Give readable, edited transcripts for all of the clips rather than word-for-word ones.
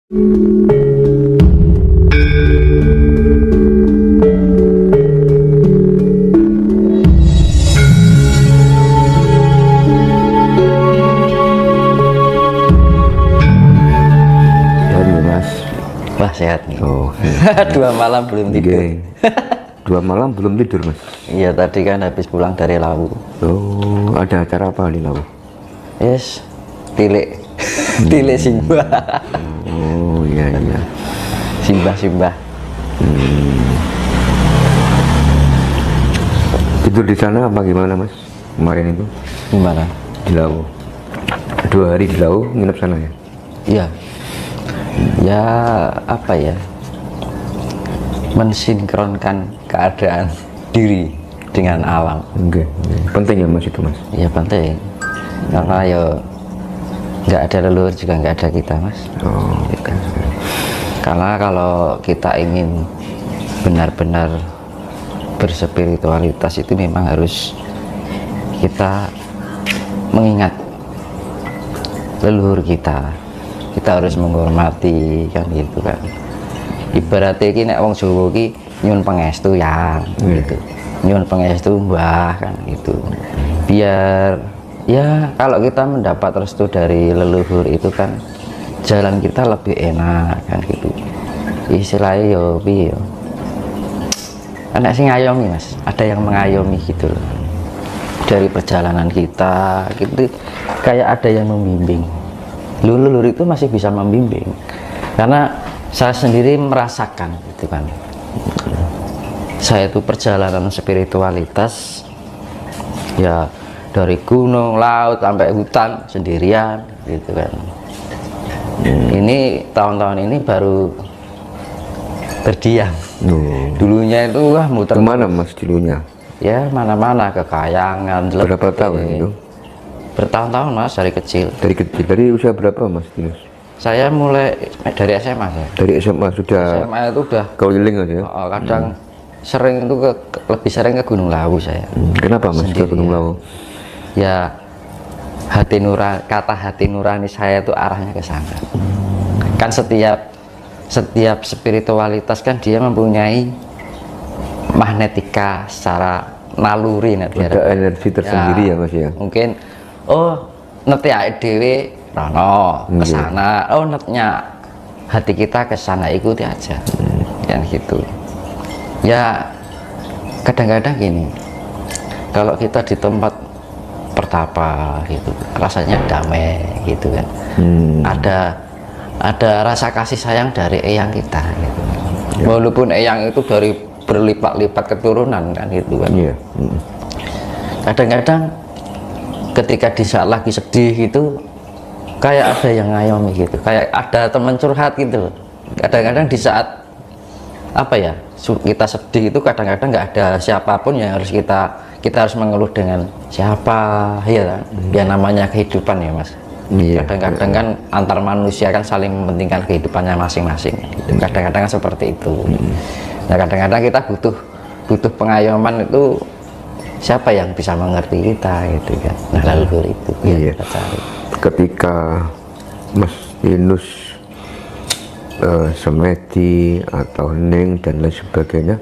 Wah, sehat nih. Oh, 2 malam belum tidur. 2 malam belum tidur, Mas? Iya, tadi kan habis pulang dari Lawu. Oh, ada acara apa di Lawu? Yes, tilik. Tilik simbah. Oh, iya. Simbah. Tidur di sana apa gimana, Mas? Kemarin itu Gimana? di Lawu. 2 hari di Lawu, nginep sana ya? Iya. Ya, apa ya? Mensinkronkan keadaan diri dengan alam. Oke. Penting ya, Mas, itu, Mas? Iya, penting. Karena ya nggak ada leluhur juga nggak ada kita, Mas. Oh, Gitu. Karena kalau kita ingin benar-benar berspiritualitas itu memang harus kita mengingat leluhur kita harus menghormati, kan gitu kan. Ibaratnya ini nek wong Jawa ki nyuwun pangestu yang gitu. Nyuwun pangestu mbah kan gitu. Biar ya kalau kita mendapat restu dari leluhur itu kan jalan kita lebih enak kan gitu. Istilahnya yo piye yo. Anak sing ngayomi, Mas. Ada yang mengayomi gitu loh. Dari perjalanan kita gitu kayak ada yang membimbing. Leluhur itu masih bisa membimbing karena saya sendiri merasakan gitu kan. Saya itu perjalanan spiritualitas ya dari gunung, laut sampai hutan sendirian gitu kan. Ini tahun-tahun ini baru berdiam. Dulunya itu wah muter kemana, Mas, dulunya? Ya mana-mana, ke Kayangan. Berapa tahun itu? Bertahun-tahun, Mas, dari kecil. Dari usia berapa, Mas Dinus? Saya mulai dari SMA saya. Dari SMA sudah SMA itu udah keliling aja ya? kadang sering itu lebih sering ke Gunung Lawu saya. Kenapa, Mas, ke Gunung Lawu? Ya kata hati nurani saya itu arahnya ke sana. Kan setiap spiritualitas kan dia mempunyai magnetika secara naluri. Ada energi tersendiri ya, Mas ya? Mungkin ngerti dhewe rono ke sana, netnya hati kita ke sana, ikuti aja. Yang gitu. Ya kadang-kadang gini. Kalau kita di tempat pertapa gitu, rasanya damai gitu kan. Ada rasa kasih sayang dari eyang kita gitu. Walaupun eyang itu dari berlipat-lipat keturunan kan gitu kan. Kadang-kadang ketika di saat lagi sedih gitu kayak ada yang ngayomi gitu, kayak ada teman curhat gitu. Kadang-kadang di saat apa ya kita sedih itu kadang-kadang nggak ada siapapun yang harus kita harus mengeluh dengan siapa ya kan. Ya namanya kehidupan ya, Mas. Kadang-kadang kan antar manusia kan saling mementingkan kehidupannya masing-masing gitu. Kadang-kadang kan seperti itu. Nah kadang-kadang kita butuh pengayoman itu siapa yang bisa mengerti kita gitu kan. Nah leluhur itu kita cari. Ketika Mas Dinus semedi atau hening dan lain sebagainya,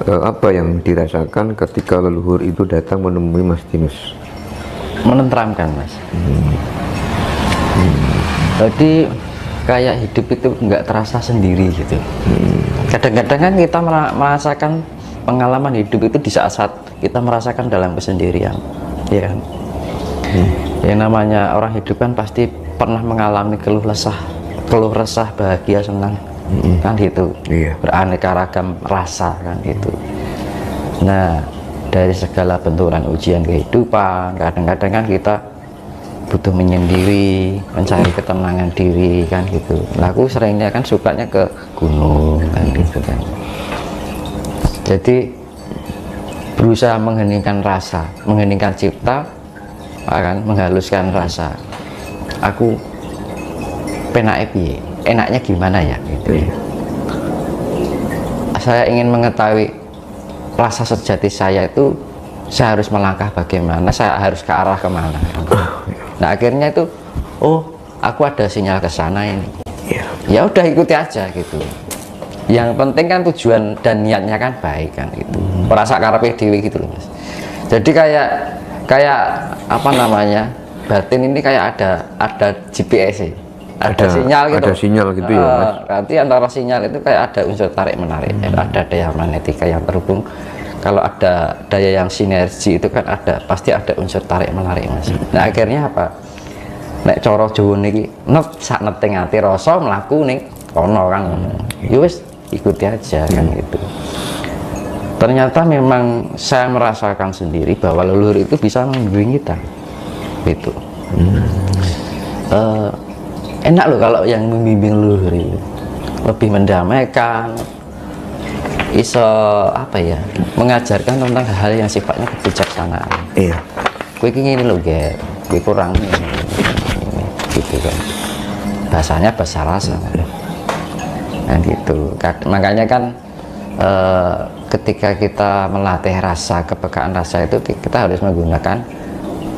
apa yang dirasakan ketika leluhur itu datang menemui Mas Dinus? Menenteramkan, Mas. Jadi kayak hidup itu nggak terasa sendiri gitu. Kadang-kadang kan kita merasakan pengalaman hidup itu di saat-saat kita merasakan dalam kesendirian, ya kan? Yang namanya orang hidup kan pasti pernah mengalami keluh resah, bahagia, senang, kan gitu. Beraneka ragam rasa kan gitu. Nah dari segala benturan ujian kehidupan, kadang-kadang kan kita butuh menyendiri, mencari ketenangan diri kan gitu. Nah, aku seringnya kan sukanya ke gunung kan gitu kan. Jadi berusaha mengheningkan rasa, mengheningkan cipta, kan, menghaluskan rasa. Aku enaknya gimana ya gitu. Saya ingin mengetahui rasa sejati saya itu, saya harus melangkah bagaimana, saya harus ke arah kemana. Nah akhirnya itu, aku ada sinyal ke sana ini. ya udah ikuti aja gitu. Yang penting kan tujuan dan niatnya kan baik kan gitu. Merasa karepe dhewe gitu loh Mas. Jadi kayak apa namanya, batin ini kayak ada GPS, ada sinyal gitu. Ada sinyal gitu ya Mas. Nanti antara sinyal itu kayak ada unsur tarik menarik, ada daya magnetika yang terhubung. Kalau ada daya yang sinergi itu kan pasti ada unsur tarik menarik Mas. Nah akhirnya apa? Nek cara Jawa niki net sak neteng ati rasa mlaku ning kono kan. Ya wis ikuti aja kan gitu. Ternyata memang saya merasakan sendiri bahwa leluhur itu bisa membimbing kita gitu. Enak loh kalau yang membimbing leluhur itu, lebih mendamaikan, iso apa ya, mengajarkan tentang hal yang sifatnya kebijaksanaan. Iya. Kowe iki ngene lho, Ger. Kowe kurang ini, gitu kan. Bahasanya bahasa rasa. Nah gitu. Makanya kan ketika kita melatih rasa, kepekaan rasa itu kita harus menggunakan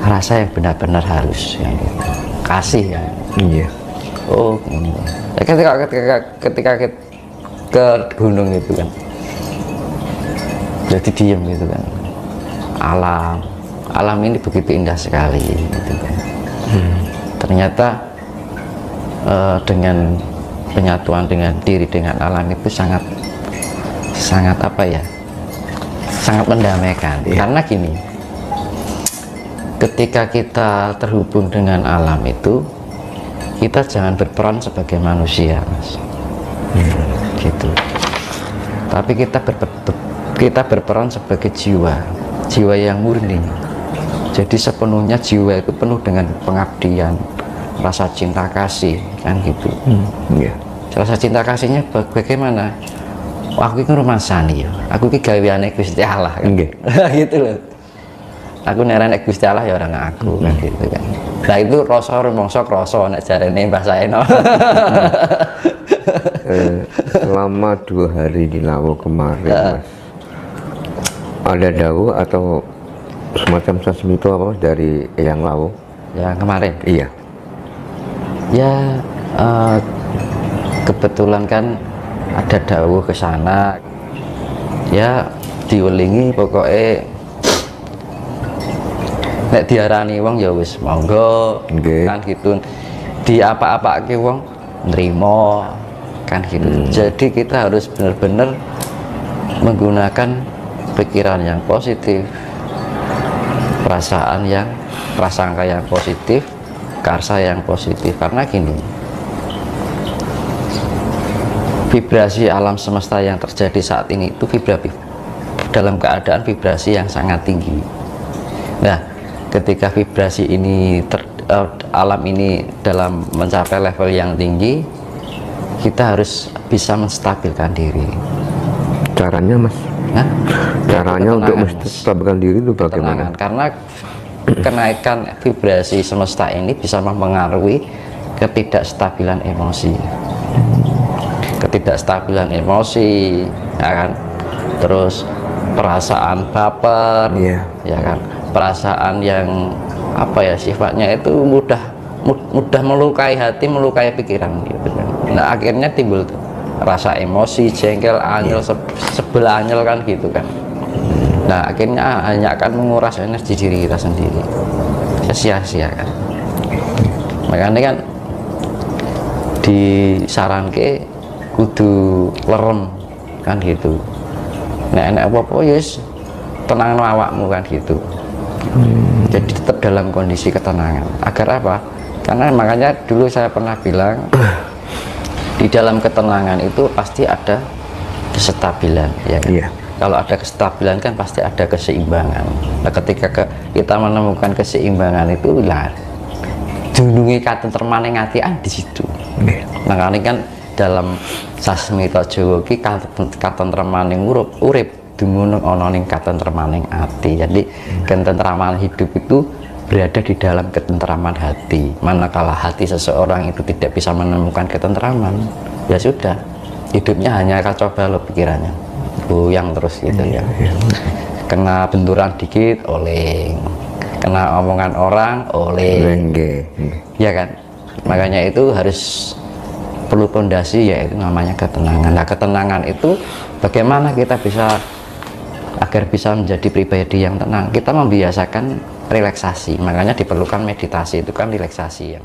rasa yang benar-benar halus yang gitu. Kasih ya. Iya. Oh, ini. Ya, ketika ke gunung itu kan. Jadi diem gitu kan. Alam ini begitu indah sekali gitu kan. Ternyata dengan penyatuan dengan diri, dengan alam itu sangat apa ya, sangat mendamaikan. Karena gini, ketika kita terhubung dengan alam itu, kita jangan berperan sebagai manusia Mas, gitu, tapi kita berperan sebagai jiwa yang murni. Jadi sepenuhnya jiwa itu penuh dengan pengabdian, rasa cinta kasih kan gitu. Rasa cinta kasihnya bagaimana? Aku ini rumasani ya, aku ini gaweane Gusti Allah kan. Gitu loh. Aku nerenek Gusti Allah ya orang aku kan gitu kan. Nah itu rasa rumangsa krasa nek jarene Mbah Saeno. Selama 2 hari di Lawo kemarin Mas, ada dawuh atau semacam sasmito apa Mas dari Eyang Lawo Yang kemarin? Iya. Ya kebetulan kan ada dawuh ke sana, ya diwelingi pokoknya nek diarani wong ya wis monggo kan gitu, di apa-apake wong nrimo kan gitu. Jadi kita harus benar-benar menggunakan pikiran yang positif, prasangka yang positif, karsa yang positif. Karena gini, vibrasi alam semesta yang terjadi saat ini itu dalam keadaan vibrasi yang sangat tinggi. Nah, ketika vibrasi ini alam ini dalam mencapai level yang tinggi, kita harus bisa menstabilkan diri. Caranya Mas? Nah, caranya untuk menstabilkan diri itu bagaimana? Karena kenaikan vibrasi semesta ini bisa mempengaruhi ketidakstabilan emosi. Ketidakstabilan emosi, ya kan? Terus perasaan baper, ya kan? Perasaan yang apa ya, sifatnya itu mudah melukai hati, melukai pikiran gitu kan. Nah akhirnya timbul tuh rasa emosi, jengkel, anyel, sebel anyel kan gitu kan. Nah akhirnya hanya akan menguras energi diri kita sendiri, sia-sia kan. Makanya kan disaranke kudu lerem kan gitu. Nek enak apa-apa yes tenang awakmu kan gitu. Jadi tetap dalam kondisi ketenangan. Agar apa? Karena makanya dulu saya pernah bilang di dalam ketenangan itu pasti ada kestabilan ya kan? Kalau ada kestabilan kan pasti ada keseimbangan. Nah ketika kita menemukan keseimbangan itu lah dunungi katentremaning ati di situ. Makanya kan dalam sasmita Jawa ki katentremaning urip dumunung ana ning katentremaning ati. Jadi ketentraman hidup itu berada di dalam ketentraman hati. Manakala hati seseorang itu tidak bisa menemukan ketentraman, ya sudah, hidupnya hanya kacau balau pikirannya, goyang terus gitu ya. Kena benturan dikit oleng, kena omongan orang oleng, ya kan. Makanya itu harus perlu pondasi, yaitu namanya ketenangan. Nah, ketenangan itu bagaimana kita bisa agar bisa menjadi pribadi yang tenang? Kita membiasakan relaksasi, makanya diperlukan meditasi, itu kan relaksasi yang